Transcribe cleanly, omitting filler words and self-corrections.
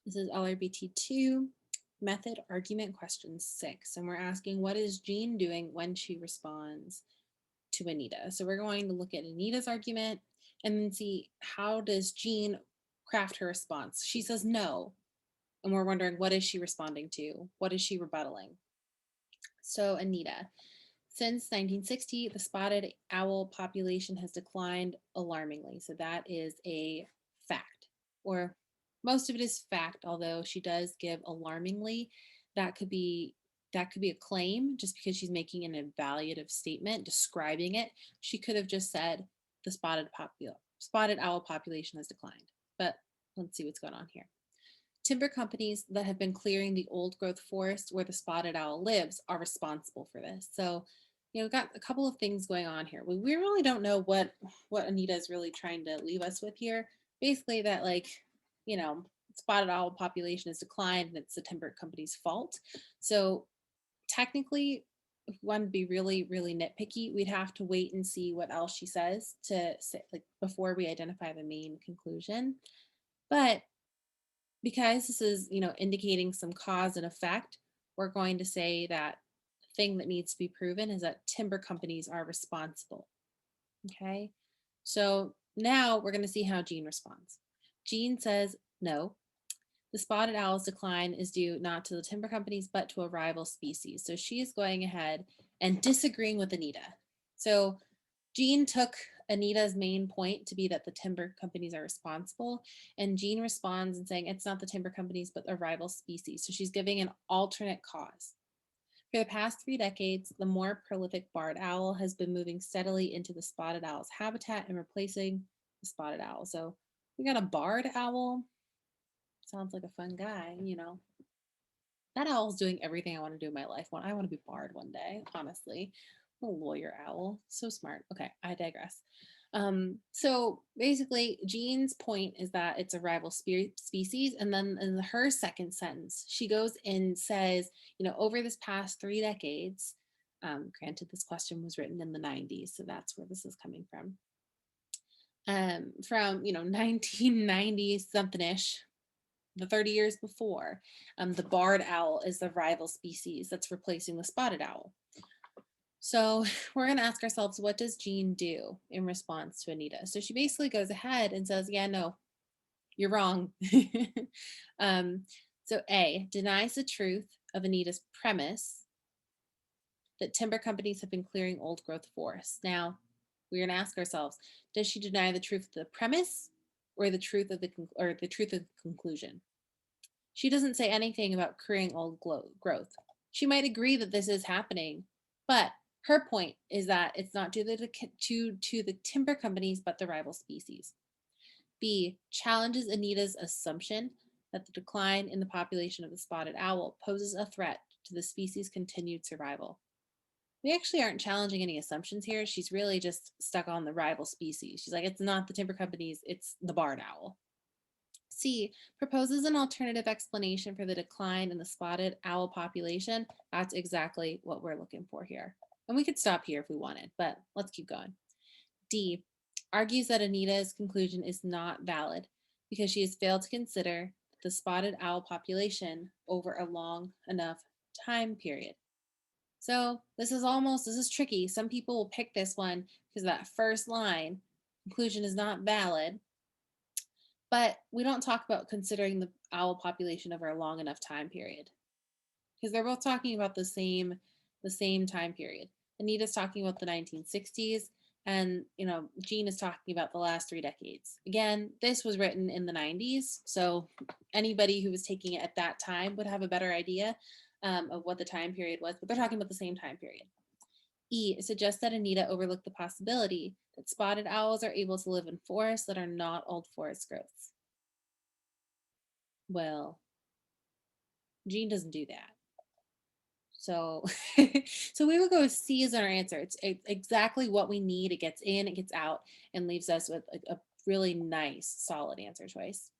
This is LRBT2 method argument question 6. And we're asking, what is Jean doing when she responds to Anita? So we're going to look at Anita's argument and then see, how does Jean craft her response? She says no. And we're wondering, what is she responding to? What is she rebuttaling? So Anita, since 1960, the spotted owl population has declined alarmingly. So that is a fact, or most of it is fact, although she does give alarmingly. That could be a claim just because she's making an evaluative statement describing it. She could have just said the spotted owl population has declined. But let's see what's going on here. Timber companies that have been clearing the old growth forest where the spotted owl lives are responsible for this. So, we've got a couple of things going on here. We really don't know what Anita is really trying to leave us with here. Basically that, like, spotted owl population has declined and it's the timber company's fault. So technically, if we want to be really, really nitpicky, we'd have to wait and see what else she says to say, like, before we identify the main conclusion. But because this is, indicating some cause and effect, we're going to say that the thing that needs to be proven is that timber companies are responsible. Okay. So now we're going to see how Jean responds. Jean says, no, the spotted owl's decline is due not to the timber companies, but to a rival species. So she is going ahead and disagreeing with Anita. So Jean took Anita's main point to be that the timber companies are responsible. And Jean responds and saying it's not the timber companies, but a rival species. So she's giving an alternate cause. For the past 3 decades, the more prolific barred owl has been moving steadily into the spotted owl's habitat and replacing the spotted owl. So we got a barred owl. Sounds like a fun guy, That owl's doing everything I want to do in my life. I want to be barred one day, honestly. A lawyer owl. So smart. Okay, I digress. So basically, Jean's point is that it's a rival species. And then in her second sentence, she goes and says, over this past 3 decades, granted, this question was written in the 90s, so that's where this is coming from 1990 something ish, the 30 years before, the barred owl is the rival species that's replacing the spotted owl. So we're going to ask ourselves, what does Jean do in response to Anita? So she basically goes ahead and says, yeah, no, you're wrong. So A, denies the truth of Anita's premise that timber companies have been clearing old growth forests. Now, we're going to ask ourselves, does she deny the truth of the premise or the truth of the conclusion? She doesn't say anything about clearing old growth. She might agree that this is happening, but her point is that it's not due to the timber companies, but the rival species. B, challenges Anita's assumption that the decline in the population of the spotted owl poses a threat to the species' continued survival. We actually aren't challenging any assumptions here. She's really just stuck on the rival species. She's like, it's not the timber companies, it's the barred owl. C, proposes an alternative explanation for the decline in the spotted owl population. That's exactly what we're looking for here. And we could stop here if we wanted, but let's keep going. D, argues that Anita's conclusion is not valid because she has failed to consider the spotted owl population over a long enough time period. So this is tricky. Some people will pick this one because that first line, conclusion is not valid, but we don't talk about considering the owl population over a long enough time period because they're both talking about the same time period. Anita's talking about the 1960s, and Jean is talking about the last 3 decades. Again, this was written in the 90s, so anybody who was taking it at that time would have a better idea of what the time period was, but they're talking about the same time period. E, suggests that Anita overlooked the possibility that spotted owls are able to live in forests that are not old forest growths. Well, Jean doesn't do that. So, so we will go with C as our answer. It's exactly what we need. It gets in, it gets out, and leaves us with a really nice, solid answer choice.